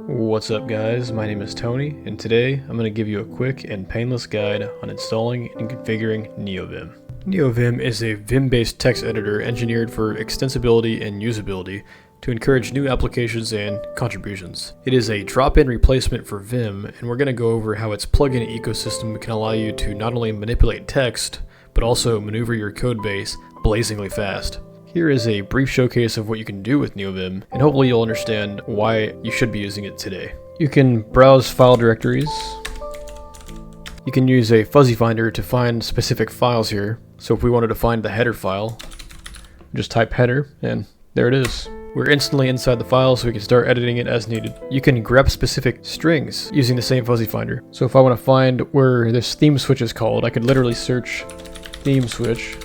What's up guys, my name is Tony, and today I'm going to give you a quick and painless guide on installing and configuring Neovim. Neovim is a Vim-based text editor engineered for extensibility and usability to encourage new applications and contributions. It is a drop-in replacement for Vim, and we're going to go over how its plugin ecosystem can allow you to not only manipulate text, but also maneuver your codebase blazingly fast. Here is a brief showcase of what you can do with Neovim, and hopefully you'll understand why you should be using it today. You can browse file directories. You can use a fuzzy finder to find specific files here. So if we wanted to find the header file, just type header, and there it is. We're instantly inside the file, so we can start editing it as needed. You can grep specific strings using the same fuzzy finder. So if I want to find where this theme switch is called, I could literally search theme switch,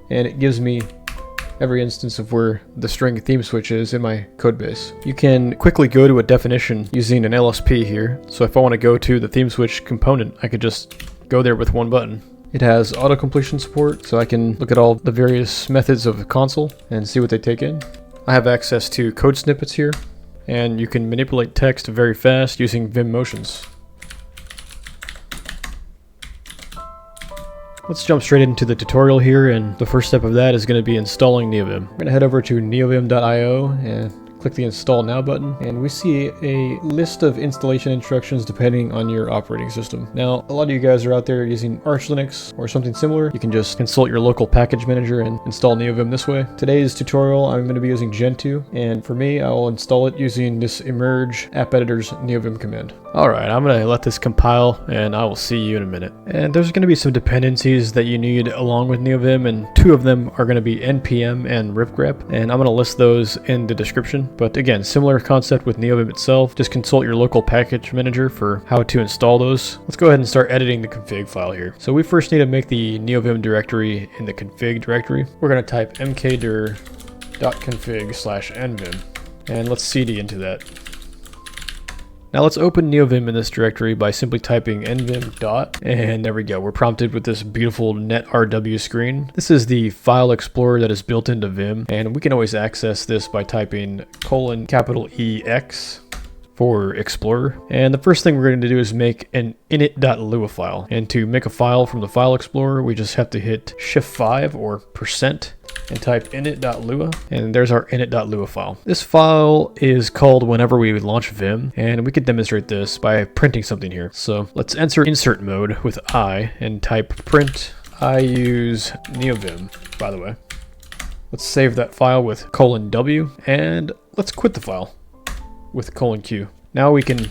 and it gives me every instance of where the string theme switch is in my codebase. You can quickly go to a definition using an LSP here. So if I want to go to the theme switch component, I could just go there with one button. It has auto-completion support, so I can look at all the various methods of the console and see what they take in. I have access to code snippets here, and you can manipulate text very fast using Vim Options. Let's jump straight into the tutorial here, and the first step of that is going to be installing Neovim. We're going to head over to neovim.io and click the Install Now button, and we see a list of installation instructions depending on your operating system. Now, a lot of you guys are out there using Arch Linux or something similar. You can just consult your local package manager and install Neovim this way. Today's tutorial, I'm going to be using Gentoo, and for me, I will install it using this emerge app editor's Neovim command. Alright, I'm going to let this compile, and I will see you in a minute. And there's going to be some dependencies that you need along with Neovim, and two of them are going to be npm and ripgrep, and I'm going to list those in the description. But again, similar concept with Neovim itself. Just consult your local package manager for how to install those. Let's go ahead and start editing the config file here. So we first need to make the Neovim directory in the config directory. We're going to type mkdir.config/nvim, and let's cd into that. Now let's open Neovim in this directory by simply typing nvim dot, and there we go. We're prompted with this beautiful netrw screen. This is the file explorer that is built into Vim, and we can always access this by typing :EX for Explorer. And the first thing we're going to do is make an init.lua file. And to make a file from the file explorer, we just have to hit Shift5 or % and type init.lua, and there's our init.lua file. This file is called whenever we launch Vim, and we can demonstrate this by printing something here. So let's enter insert mode with I and type print I use Neovim, by the way. Let's save that file with :W, and let's quit the file with :Q. Now we can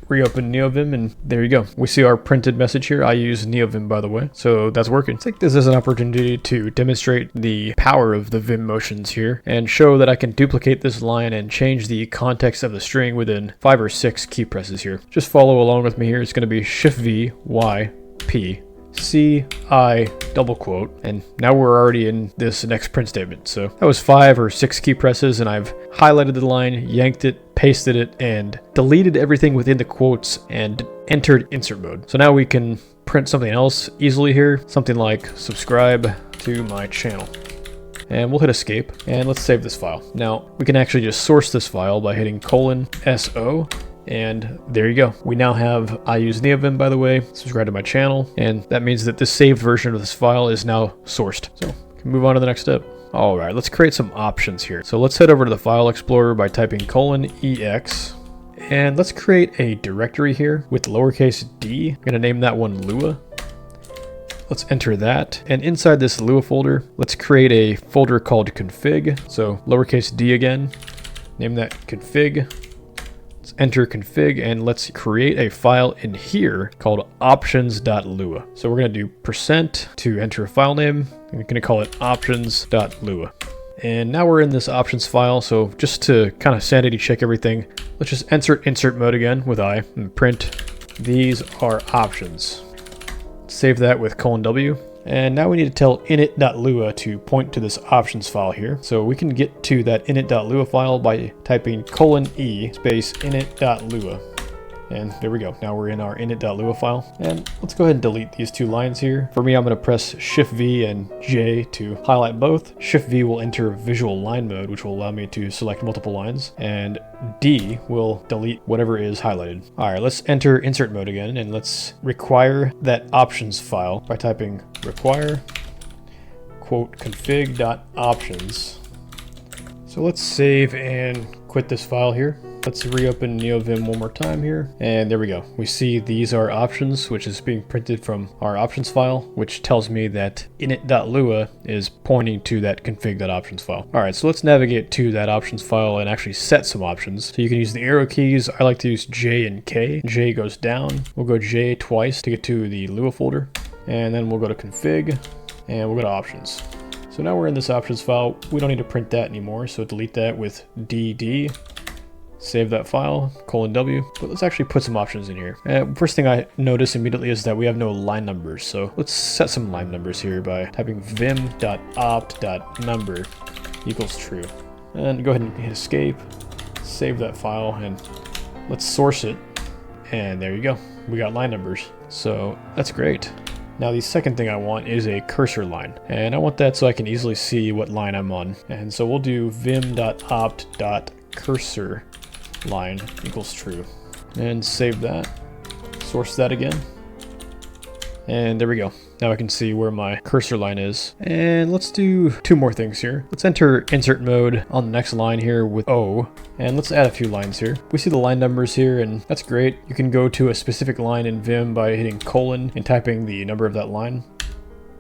reopen Neovim, and there you go. We see our printed message here. I use Neovim, by the way, so that's working. Take this as an opportunity to demonstrate the power of the Vim motions here and show that I can duplicate this line and change the context of the string within 5 or 6 key presses here. Just follow along with me here. It's going to be Shift-V, Y, P, C, I, double quote, and now we're already in this next print statement. So that was 5 or 6 key presses, and I've highlighted the line, yanked it, pasted it, and deleted everything within the quotes and entered insert mode. So now we can print something else easily here, something like subscribe to my channel. And we'll hit escape, and let's save this file. Now we can actually just source this file by hitting :SO. And there you go. We now have I use Neovim, by the way, subscribe to my channel, and that means that this saved version of this file is now sourced. So we can move on to the next step. All right, let's create some options here. So let's head over to the file explorer by typing :EX, and let's create a directory here with lowercase d. I'm gonna name that one Lua. Let's enter that, and inside this Lua folder, let's create a folder called config. So lowercase d again, name that config. Let's enter config, and let's create a file in here called options.lua. So we're going to do % to enter a file name. I'm going to call it options.lua. And now we're in this options file, so just to kind of sanity check everything, let's just enter insert mode again with I and print these are options. Save that with :W. And now we need to tell init.lua to point to this options file here. So we can get to that init.lua file by typing :E space init.lua. And there we go. Now we're in our init.lua file. And let's go ahead and delete these two lines here. For me, I'm going to press Shift V and J to highlight both. Shift V will enter visual line mode, which will allow me to select multiple lines. And D will delete whatever is highlighted. All right, let's enter insert mode again. And let's require that options file by typing require quote config.options. So let's save and quit this file here. Let's reopen Neovim one more time here. And there we go. We see these are options, which is being printed from our options file, which tells me that init.lua is pointing to that config.options file. All right, so let's navigate to that options file and actually set some options. So you can use the arrow keys. I like to use J and K. J goes down. We'll go J twice to get to the Lua folder. And then we'll go to config and we'll go to options. So now we're in this options file. We don't need to print that anymore. So delete that with DD. Save that file, :W. But let's actually put some options in here. First thing I notice immediately is that we have no line numbers. So let's set some line numbers here by typing vim.opt.number equals true. And go ahead and hit escape, save that file, and let's source it. And there you go. We got line numbers. So that's great. Now the second thing I want is a cursor line, and I want that so I can easily see what line I'm on. And so we'll do vim.opt.cursor line equals true, and save that, source that again, and there we go. Now I can see where my cursor line is. And let's do two more things here. Let's enter insert mode on the next line here with O, and let's add a few lines here. We see the line numbers here, and that's great. You can go to a specific line in Vim by hitting colon and typing the number of that line.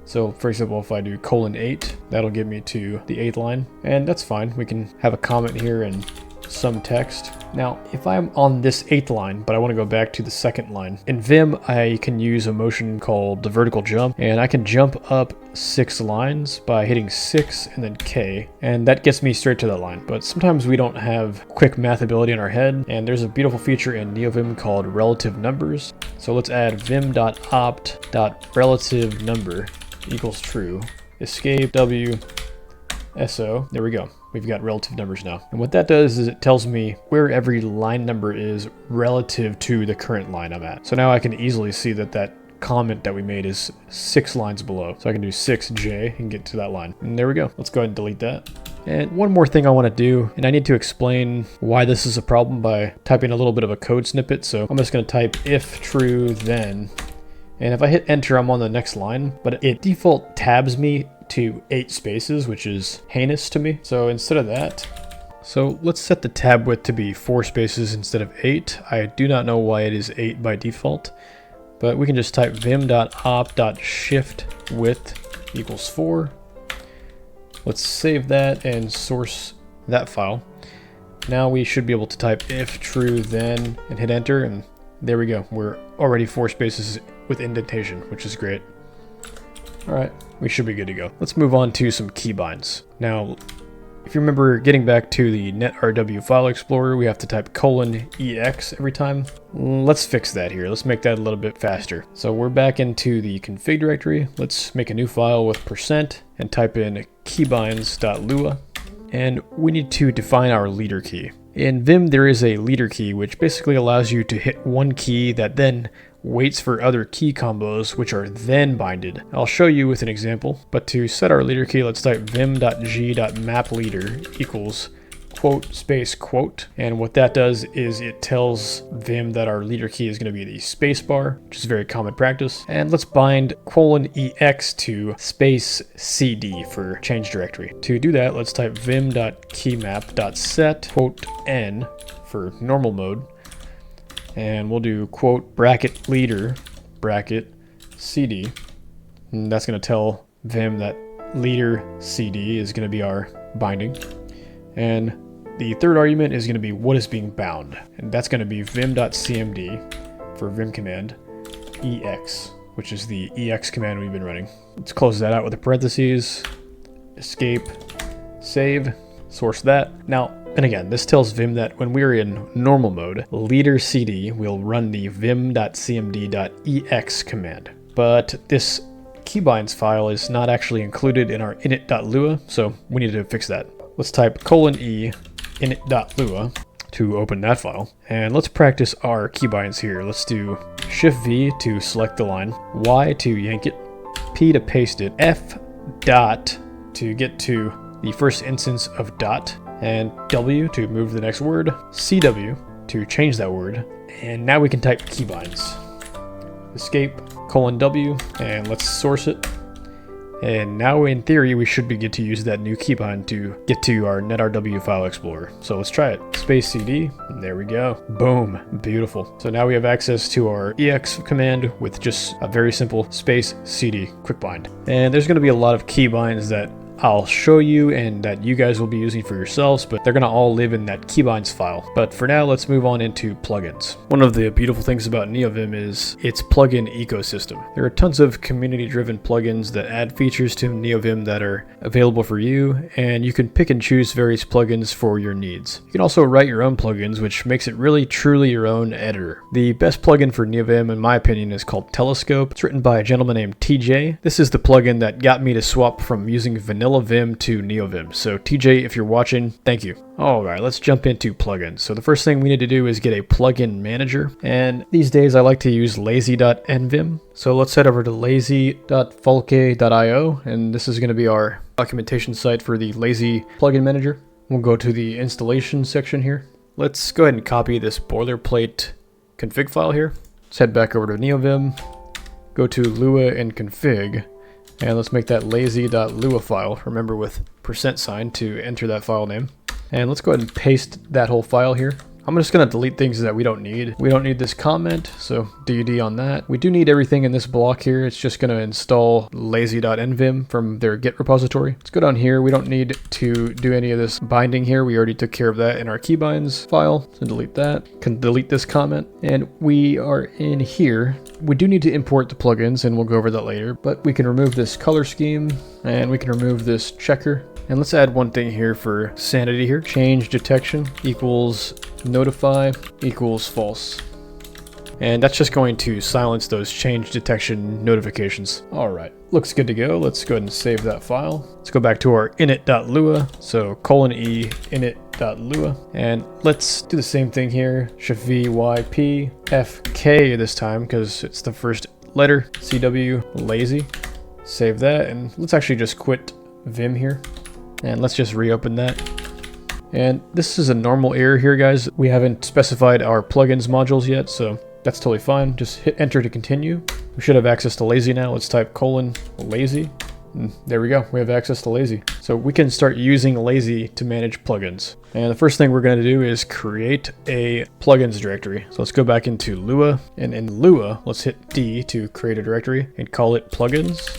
So for example, if I do :8, that'll get me to the 8th line, and that's fine. We can have a comment here and some text. Now, if I'm on this 8th line, but I want to go back to the 2nd line, in Vim, I can use a motion called the vertical jump, and I can jump up 6 lines by hitting 6 and then K, and that gets me straight to that line. But sometimes we don't have quick math ability in our head, and there's a beautiful feature in Neovim called relative numbers. So let's add vim.opt.relative number equals true, escape W, SO, there we go. We've got relative numbers now. And what that does is it tells me where every line number is relative to the current line I'm at. So now I can easily see that that comment that we made is 6 lines below. So I can do 6J and get to that line. And there we go. Let's go ahead and delete that. And one more thing I want to do, and I need to explain why this is a problem by typing a little bit of a code snippet. So I'm just going to type if true then. And if I hit enter, I'm on the next line, but it default tabs me to 8 spaces, which is heinous to me. So instead of that, so let's set the tab width to be 4 spaces instead of 8. I do not know why it is 8 by default, but we can just type vim.op.shift_width equals 4. Let's save that and source that file. Now we should be able to type if true then and hit enter, and there we go. We're already 4 spaces with indentation, which is great. All right, we should be good to go. Let's move on to some keybinds. Now, if you remember getting back to the netrw file explorer, we have to type :ex every time. Let's fix that here. Let's make that a little bit faster. So we're back into the config directory. Let's make a new file with % and type in keybinds.lua. And we need to define our leader key. In Vim, there is a leader key, which basically allows you to hit one key that then waits for other key combos, which are then binded. I'll show you with an example, but to set our leader key, let's type vim.g.mapLeader equals quote space quote. And what that does is it tells Vim that our leader key is going to be the space bar, which is very common practice. And let's bind :ex to space cd for change directory. To do that, let's type vim.keymap.set quote n for normal mode. And we'll do quote bracket leader bracket cd. And that's going to tell Vim that leader cd is going to be our binding. And the third argument is going to be what is being bound. And that's going to be vim.cmd for vim command ex, which is the ex command we've been running. Let's close that out with a parentheses, escape, save, source that. Now, and again, this tells Vim that when we're in normal mode, leader cd will run the vim.cmd.ex command. But this keybinds file is not actually included in our init.lua, so we need to fix that. Let's type :e init.lua to open that file. And let's practice our keybinds here. Let's do Shift V to select the line, Y to yank it, P to paste it, F dot to get to the first instance of dot, and W to move the next word, CW to change that word. And now we can type keybinds. Escape, :W, and let's source it. And now in theory, we should be good to use that new keybind to get to our netrw file explorer. So let's try it. Space CD, and there we go. Boom, beautiful. So now we have access to our EX command with just a very simple space CD quick bind. And there's gonna be a lot of keybinds that I'll show you and that you guys will be using for yourselves, but they're gonna all live in that keybinds file. But for now, let's move on into plugins. One of the beautiful things about Neovim is its plugin ecosystem. There are tons of community-driven plugins that add features to Neovim that are available for you, and you can pick and choose various plugins for your needs. You can also write your own plugins, which makes it really truly your own editor. The best plugin for Neovim, in my opinion, is called Telescope. It's written by a gentleman named TJ. This is the plugin that got me to swap from using vanilla Vim to Neovim. So TJ, if you're watching, thank you. Alright, let's jump into plugins. So the first thing we need to do is get a plugin manager. And these days I like to use lazy.nvim. So let's head over to lazy.folke.io, and this is going to be our documentation site for the Lazy plugin manager. We'll go to the installation section here. Let's go ahead and copy this boilerplate config file here. Let's head back over to Neovim, go to Lua and config. And let's make that lazy.lua file, remember with %, to enter that file name. And let's go ahead and paste that whole file here. I'm just going to delete things that we don't need. We don't need this comment, so DUD on that. We do need everything in this block here. It's just going to install lazy.nvim from their Git repository. Let's go down here. We don't need to do any of this binding here. We already took care of that in our keybinds file, so delete that. Can delete this comment. And we are in here. We do need to import the plugins, and we'll go over that later, but we can remove this color scheme, and we can remove this checker. And let's add one thing here for sanity here. Change detection equals notify equals false. And that's just going to silence those change detection notifications. All right, looks good to go. Let's go ahead and save that file. Let's go back to our init.lua. So :e init.lua. And let's do the same thing here. Shift V, Y, P, F, K this time because it's the first letter. CW, lazy. Save that. And let's actually just quit Vim here. And let's just reopen that. And this is a normal error here, guys. We haven't specified our plugins modules yet, so that's totally fine. Just hit enter to continue. We should have access to lazy now. Let's type :lazy. And there we go. We have access to lazy. So we can start using lazy to manage plugins. And the first thing we're going to do is create a plugins directory. So let's go back into Lua. And in Lua, let's hit D to create a directory and call it plugins.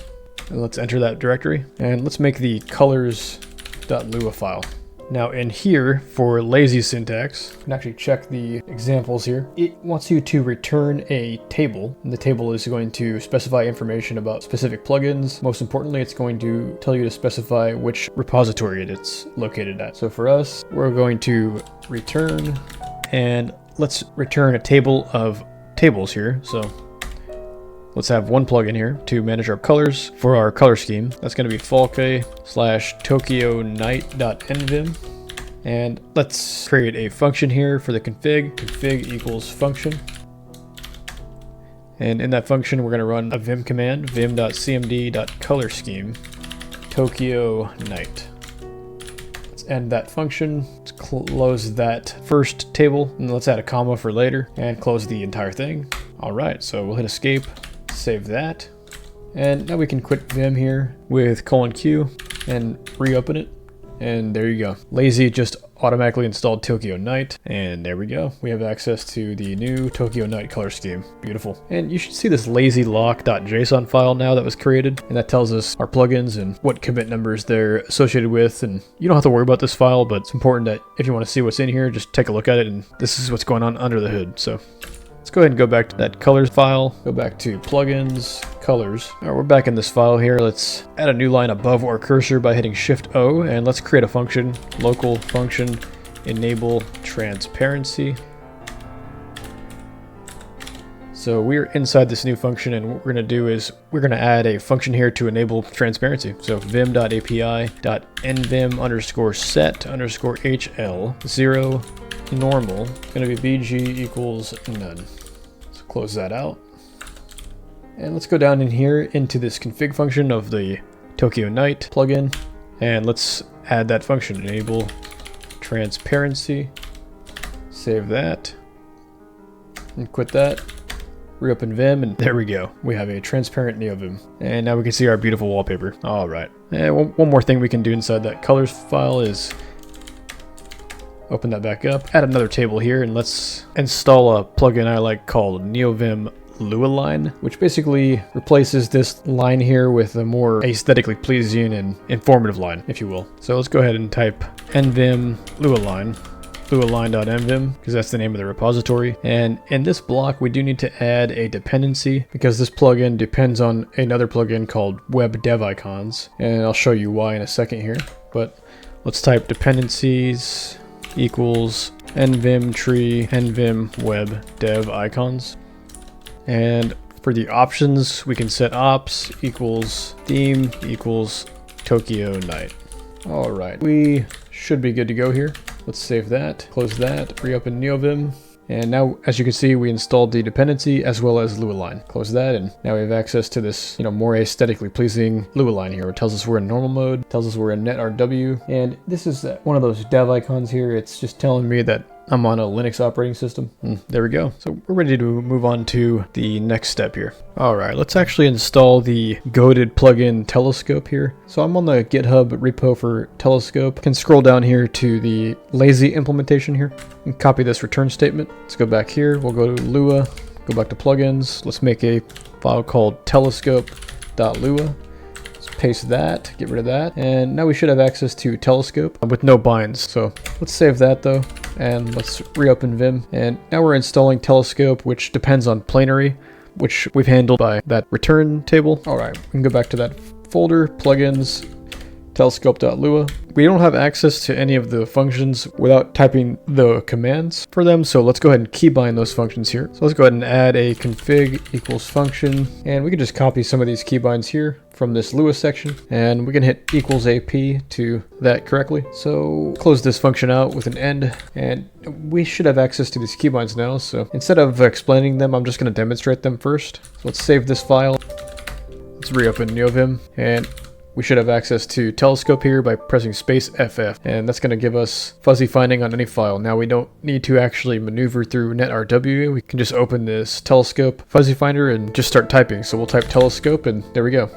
And let's enter that directory. And let's make the colors.lua file. Now in here, for lazy syntax, you can actually check the examples here. It wants you to return a table, and the table is going to specify information about specific plugins. Most importantly, it's going to tell you to specify which repository it's located at. So for us, we're going to return, and let's return a table of tables here. So let's have one plugin here to manage our colors for our color scheme. That's going to be folke/TokyoNight.nvim. And let's create a function here for the config. Config equals function. And in that function, we're going to run a Vim command, vim.cmd.colorscheme Tokyo Night. Let's end that function. Let's close that first table, and let's add a comma for later and close the entire thing. All right, so we'll hit escape. Save that, and now we can quit Vim here with :q and reopen it, and there you go. Lazy just automatically installed Tokyo Night, and there we go. We have access to the new Tokyo Night color scheme. Beautiful. And you should see this lazylock.json file now that was created, and that tells us our plugins and what commit numbers they're associated with. And you don't have to worry about this file, but it's important that if you want to see what's in here, just take a look at it, and this is what's going on under the hood. So let's go ahead and go back to that colors file, go back to plugins, colors. All right, we're back in this file here. Let's add a new line above our cursor by hitting Shift O, and let's create a function, local function, enable transparency. So we're inside this new function, and what we're going to do is we're going to add a function here to enable transparency. So vim.api.nvim_set_hl 0 normal is going to be bg equals none. So close that out. And let's go down in here into this config function of the Tokyo Night plugin. And let's add that function, enable transparency. Save that. And quit that. Reopen Vim, and there we go. We have a transparent Neovim. And now we can see our beautiful wallpaper. All right. And one more thing we can do inside that colors file is open that back up, add another table here, and let's install a plugin I like called Neovim Lua line, which basically replaces this line here with a more aesthetically pleasing and informative line, if you will. So let's go ahead and type nvim Lua line. lualine.nvim, because that's the name of the repository. And in this block, we do need to add a dependency because this plugin depends on another plugin called Web Dev Icons. And I'll show you why in a second here. But let's type dependencies equals nvim tree nvim web dev icons. And for the options, we can set ops equals theme equals Tokyo Night. All right, we should be good to go here. Let's save that, close that, reopen Neovim. And now, as you can see, we installed the dependency as well as Lua line. Close that, and now we have access to this, more aesthetically pleasing Lua line here. It tells us we're in normal mode, tells us we're in NetRW, and this is one of those dev icons here. It's just telling me that I'm on a Linux operating system. There we go. So we're ready to move on to the next step here. All right, let's actually install the goated plugin Telescope here. So I'm on the GitHub repo for Telescope. I can scroll down here to the lazy implementation here and copy this return statement. Let's go back here. We'll go to Lua, go back to plugins. Let's make a file called telescope.lua. Paste that, get rid of that, and now we should have access to Telescope with no binds. So let's save that though, and let's reopen Vim. And now we're installing Telescope, which depends on Planary, which we've handled by that return table. All right, we can go back to that folder, plugins, telescope.lua. We don't have access to any of the functions without typing the commands for them, so let's go ahead and keybind those functions here. So let's go ahead and add a config equals function, and we can just copy some of these keybinds here from this Lua section, and we can hit equals AP to that correctly. So close this function out with an end, and we should have access to these keybinds now. So instead of explaining them, I'm just going to demonstrate them first. So let's save this file. Let's reopen Neovim, and we should have access to Telescope here by pressing space FF, and that's going to give us fuzzy finding on any file. Now we don't need to actually maneuver through NetRW. We can just open this Telescope fuzzy finder and just start typing. So we'll type Telescope, and there we go.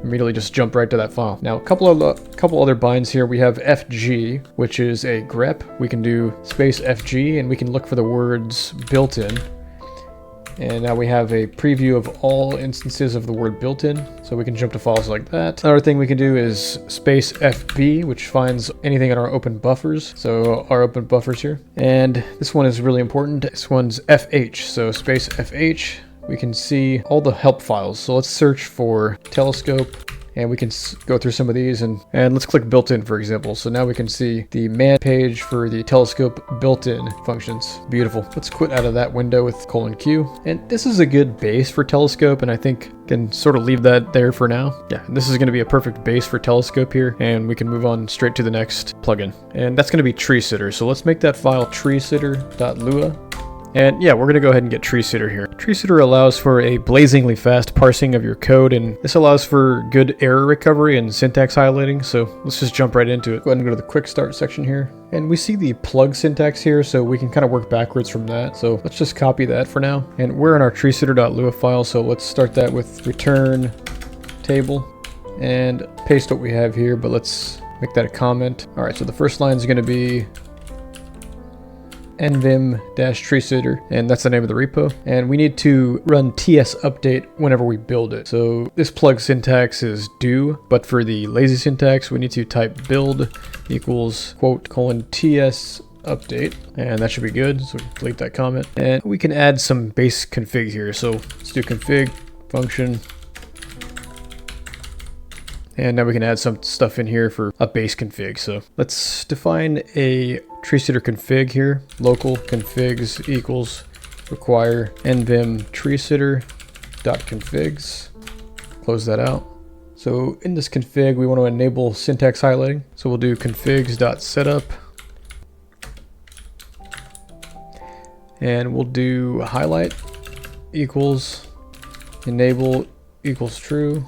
Immediately just jump right to that file. Now a couple other binds here. We have FG, which is a grep. We can do space FG, and we can look for the words built-in. And now we have a preview of all instances of the word built-in, so we can jump to files like that. Another thing we can do is space FB, which finds anything in our open buffers. So our open buffers here. And this one is really important. This one's FH, so space FH. We can see all the help files. So let's search for Telescope, and we can go through some of these, and let's click built-in, for example. So now we can see the man page for the Telescope built-in functions. Beautiful. Let's quit out of that window with :Q. And this is a good base for Telescope, and I think can sort of leave that there for now. Yeah, this is going to be a perfect base for Telescope here, and we can move on straight to the next plugin. And that's going to be Treesitter. So let's make that file treesitter.lua. And yeah, we're going to go ahead and get Treesitter here. Treesitter allows for a blazingly fast parsing of your code, and this allows for good error recovery and syntax highlighting. So let's just jump right into it. Go ahead and go to the quick start section here. And we see the plug syntax here, so we can kind of work backwards from that. So let's just copy that for now. And we're in our treesitter.lua file, so let's start that with return table and paste what we have here, but let's make that a comment. All right, so the first line is going to be nvim-treesitter, and that's the name of the repo. And we need to run ts update whenever we build it. So this plug syntax is do, but for the lazy syntax, we need to type build equals :ts update, and that should be good. So delete that comment, and we can add some base config here. So let's do config function. And now we can add some stuff in here for a base config. So let's define a Treesitter config here. Local configs equals require nvim treesitter.configs. Close that out. So in this config, we want to enable syntax highlighting. So we'll do configs.setup And we'll do highlight equals enable equals true.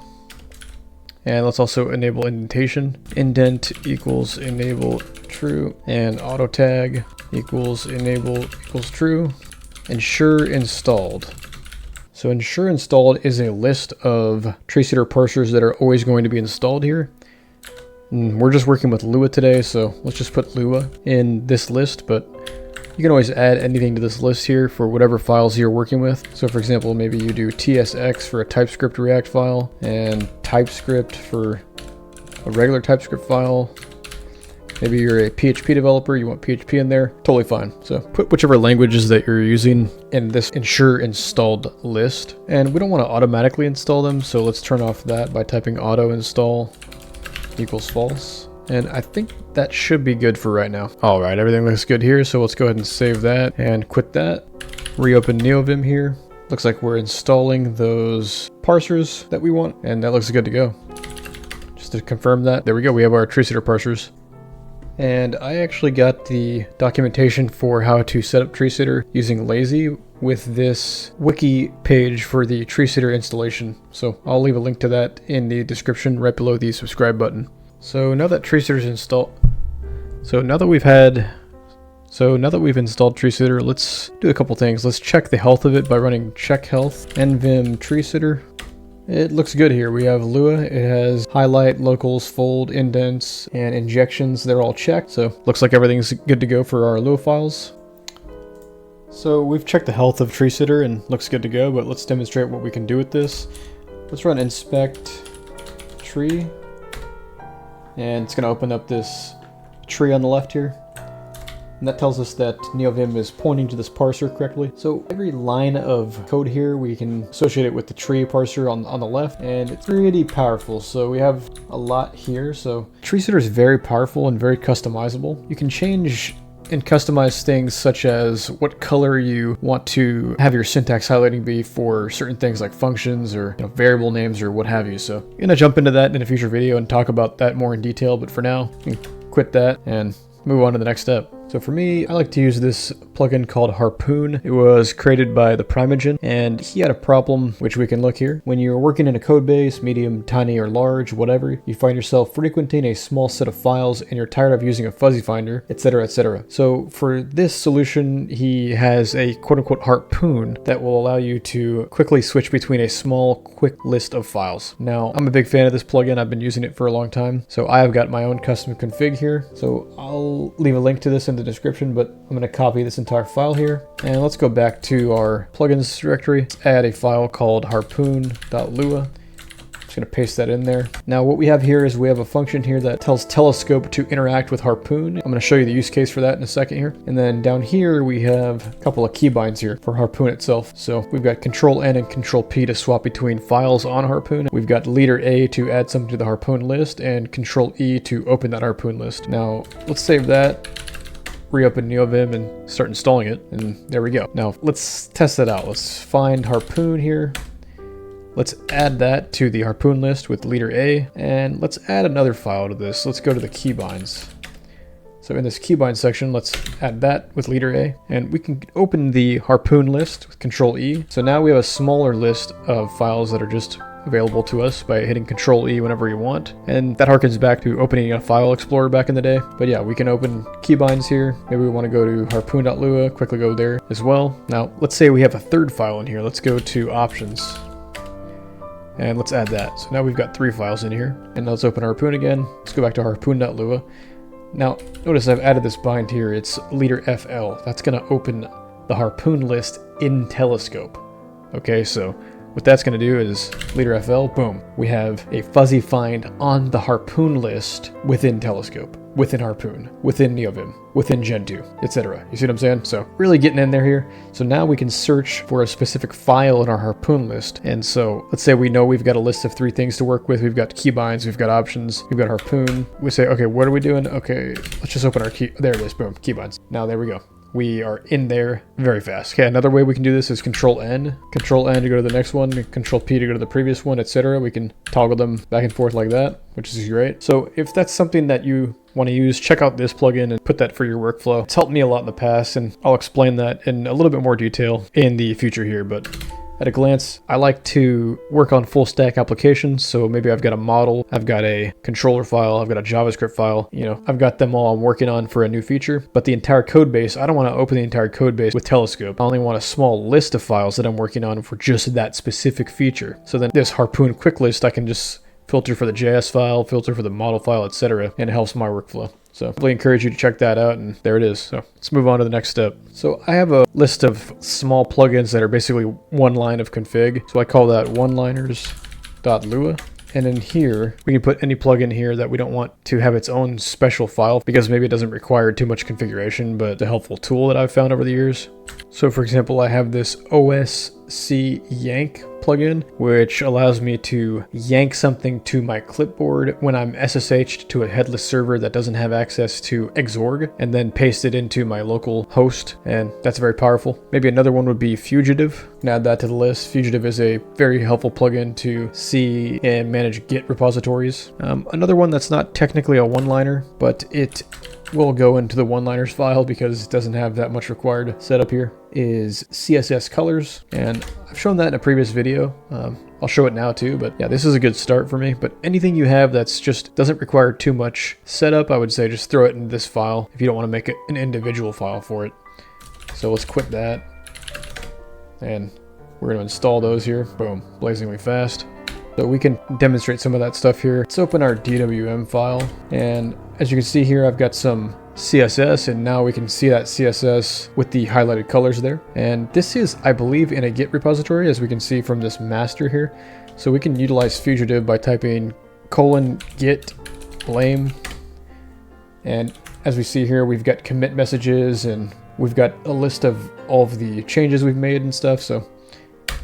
And let's also enable indentation. Indent equals enable true. And auto tag equals enable equals true. Ensure installed. So ensure installed is a list of Treesitter parsers that are always going to be installed here. And we're just working with Lua today, so let's just put Lua in this list, but you can always add anything to this list here for whatever files you're working with. So for example, maybe you do TSX for a TypeScript React file and TypeScript for a regular TypeScript file. Maybe you're a PHP developer, you want PHP in there, totally fine. So put whichever languages that you're using in this ensure installed list. And we don't want to automatically install them, so let's turn off that by typing auto install equals false. And I think that should be good for right now. All right, everything looks good here, so let's go ahead and save that and quit that. Reopen Neovim here. Looks like we're installing those parsers that we want, and that looks good to go. Just to confirm that, there we go, we have our Treesitter parsers. And I actually got the documentation for how to set up Treesitter using Lazy with this wiki page for the Treesitter installation. So I'll leave a link to that in the description right below the subscribe button. So now that Treesitter's installed, now that we've installed Treesitter, let's do a couple things. Let's check the health of it by running check health nvim Treesitter. It looks good here. We have Lua, it has highlight, locals, fold, indents, and injections. They're all checked, so looks like everything's good to go for our Lua files. So we've checked the health of Treesitter and looks good to go, but let's demonstrate what we can do with this. Let's run inspect tree, and it's going to open up this tree on the left here. And that tells us that Neovim is pointing to this parser correctly. So every line of code here, we can associate it with the tree parser on the left, and it's pretty powerful. So we have a lot here. So Treesitter is very powerful and very customizable. You can change and customize things such as what color you want to have your syntax highlighting be for certain things like functions or variable names or what have you. So I'm gonna jump into that in a future video and talk about that more in detail, but for now, you can quit that and move on to the next step. So for me, I like to use this plugin called Harpoon. It was created by the Primeagen, and he had a problem, which we can look here. When you're working in a code base, medium, tiny, or large, whatever, you find yourself frequenting a small set of files and you're tired of using a fuzzy finder, etc., etc. So for this solution, he has a quote-unquote Harpoon that will allow you to quickly switch between a small, quick list of files. Now, I'm a big fan of this plugin. I've been using it for a long time, so I have got my own custom config here. So I'll leave a link to this in the description, but I'm going to copy this entire file here, and let's go back to our plugins directory. Let's add a file called harpoon.lua. Just going to paste that in there. Now what we have here is we have a function here that tells Telescope to interact with Harpoon. I'm going to show you the use case for that in a second here. And then down here we have a couple of keybinds here for Harpoon itself. So we've got Control N and Control P to swap between files on Harpoon. We've got leader A to add something to the Harpoon list, and Control E to open that Harpoon list. Now let's save that, reopen Neovim and start installing it, and there we go. Now let's test that out. Let's find Harpoon here. Let's add that to the Harpoon list with leader A, and let's add another file to this. Let's go to the keybinds. So in this keybind section, let's add that with leader A, and we can open the Harpoon list with Control E. So now we have a smaller list of files that are just available to us by hitting Control E whenever you want, and that harkens back to opening a file explorer back in the day. But yeah, we can open keybinds here. Maybe we want to go to harpoon.lua, quickly go there as well. Now let's say we have a third file in here. Let's go to options and let's add that. So now we've got 3 files in here, and let's open Harpoon again. Let's go back to harpoon.lua. Now notice I've added this bind here. It's leader FL. That's going to open the Harpoon list in Telescope. Okay, so what that's going to do is leader FL, boom, we have a fuzzy find on the Harpoon list within Telescope, within Harpoon, within Neovim, within Gentoo, etc. You see what I'm saying? So really getting in there here. So now we can search for a specific file in our Harpoon list. And so let's say we know we've got a list of 3 things to work with. We've got keybinds, we've got options, we've got Harpoon. We say, okay, what are we doing? Okay, let's just open our key. There it is, boom, keybinds. Now there we go. we are in there very fast. Okay, another way we can do this is Control N. Control N to go to the next one, Control P to go to the previous one, etc. We can toggle them back and forth like that, which is great. So if that's something that you want to use, check out this plugin and put that for your workflow. It's helped me a lot in the past, and I'll explain that in a little bit more detail in the future here, but at a glance, I like to work on full stack applications. So maybe I've got a model, I've got a controller file, I've got a JavaScript file, you know, I've got them all I'm working on for a new feature, but the entire code base, I don't want to open the entire code base with Telescope. I only want a small list of files that I'm working on for just that specific feature. So then this Harpoon quick list, I can just filter for the JS file, filter for the model file, etc. And it helps my workflow. So I really encourage you to check that out, and there it is. So let's move on to the next step. So I have a list of small plugins that are basically one line of config. So I call that one-liners.lua. And in here, we can put any plugin here that we don't want to have its own special file, because maybe it doesn't require too much configuration, but it's a helpful tool that I've found over the years. So for example, I have this OSC yank plugin, which allows me to yank something to my clipboard when I'm SSH'd to a headless server that doesn't have access to Xorg, and then paste it into my local host, and that's very powerful. Maybe another one would be Fugitive. Can add that to the list. Fugitive is a very helpful plugin to see and manage Git repositories. Another one that's not technically a one-liner, but it will go into the one-liners file because it doesn't have that much required setup here, is CSS colors, and I've shown that in a previous video. I'll show it now too, but yeah, this is a good start for me. But anything you have that's just doesn't require too much setup, I would say just throw it in this file if you don't want to make it an individual file for it. So let's quit that, and we're going to install those here. Boom, blazingly fast. So we can demonstrate some of that stuff here. Let's open our DWM file, and as you can see here, I've got some CSS, and now we can see that CSS with the highlighted colors there. And this is, I believe, in a Git repository, as we can see from this master here. So we can utilize Fugitive by typing :git blame, and as we see here, we've got commit messages, and we've got a list of all of the changes we've made and stuff. So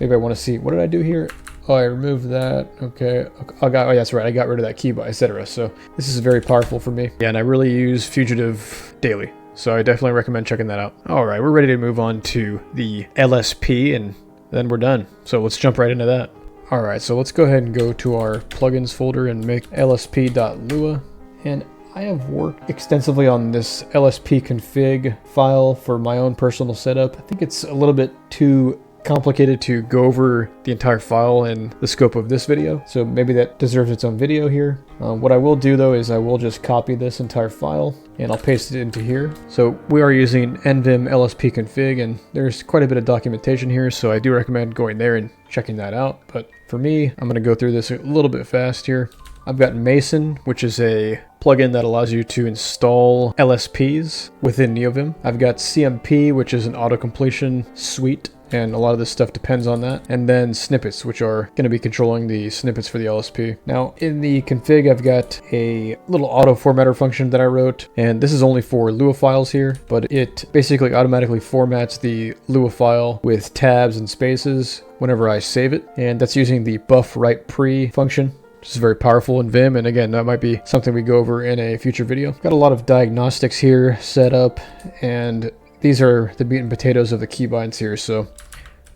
maybe I want to see, what did I do here? Oh, I removed that. Okay. Oh, that's right. I got rid of that keybind, etc. So this is very powerful for me. Yeah, and I really use Fugitive daily. So I definitely recommend checking that out. All right, we're ready to move on to the LSP, and then we're done. So let's jump right into that. All right, so let's go ahead and go to our plugins folder and make lsp.lua. And I have worked extensively on this LSP config file for my own personal setup. I think it's a little bit too complicated to go over the entire file in the scope of this video, so maybe that deserves its own video here. What I will do though is I will just copy this entire file and I'll paste it into here. So we are using nvim lsp config, and there's quite a bit of documentation here, so I do recommend going there and checking that out. But for me, I'm going to go through this a little bit fast here. I've got Mason, which is a plugin that allows you to install LSPs within Neovim. I've got CMP, which is an auto-completion suite, and a lot of this stuff depends on that. And then Snippets, which are going to be controlling the snippets for the LSP. Now, in the config, I've got a little auto formatter function that I wrote, and this is only for Lua files here, but it basically automatically formats the Lua file with tabs and spaces whenever I save it, and that's using the buff write pre function, which is very powerful in Vim. And again, that might be something we go over in a future video. Got a lot of diagnostics here set up, and these are the meat and potatoes of the keybinds here. So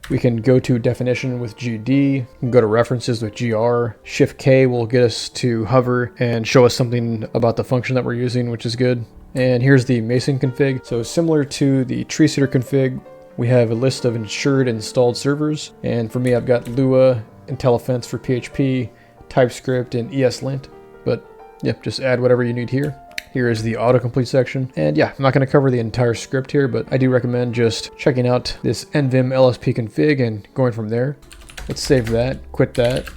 we can go to definition with GD, we can go to references with GR. Shift K will get us to hover and show us something about the function that we're using, which is good. And here's the Mason config. So similar to the Treesitter config, we have a list of ensured installed servers. And for me, I've got Lua, IntelliFence for PHP, TypeScript, and ESLint. But yep, just add whatever you need here. Here is the autocomplete section. And yeah, I'm not going to cover the entire script here, but I do recommend just checking out this nvim lsp config and going from there. Let's save that, quit that,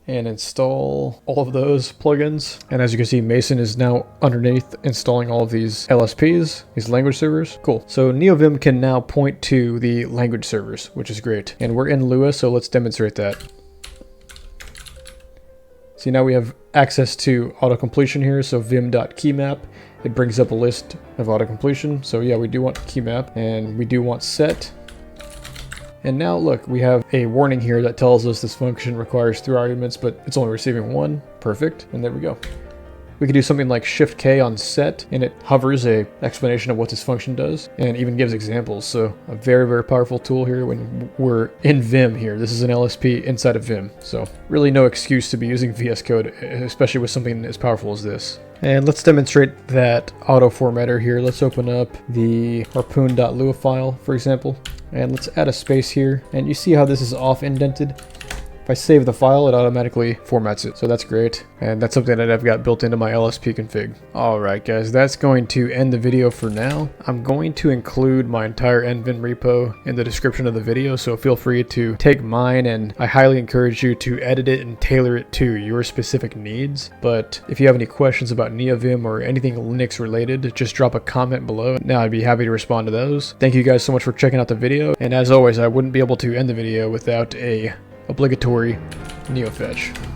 and install all of those plugins. And as you can see, Mason is now underneath installing all of these LSPs, these language servers. Cool. So Neovim can now point to the language servers, which is great. And we're in Lua, so let's demonstrate that. See, now we have access to auto-completion here, so vim.keymap. It brings up a list of auto-completion. So yeah, we do want keymap, and we do want set. And now look, we have a warning here that tells us this function requires 3 arguments, but it's only receiving 1. Perfect, and there we go. We could do something like Shift K on set, and it hovers a explanation of what this function does, and even gives examples. So a very, very powerful tool here when we're in Vim here. This is an LSP inside of Vim, so really no excuse to be using VS Code, especially with something as powerful as this. And let's demonstrate that auto formatter here. Let's open up the harpoon.lua file, for example, and let's add a space here. And you see how this is off indented? If I save the file, it automatically formats it, so that's great. And that's something that I've got built into my LSP config. Alright guys, that's going to end the video for now. I'm going to include my entire NVim repo in the description of the video, so feel free to take mine, and I highly encourage you to edit it and tailor it to your specific needs. But if you have any questions about Neovim or anything Linux related, just drop a comment below. Now I'd be happy to respond to those. Thank you guys so much for checking out the video, and as always, I wouldn't be able to end the video without a obligatory Neofetch.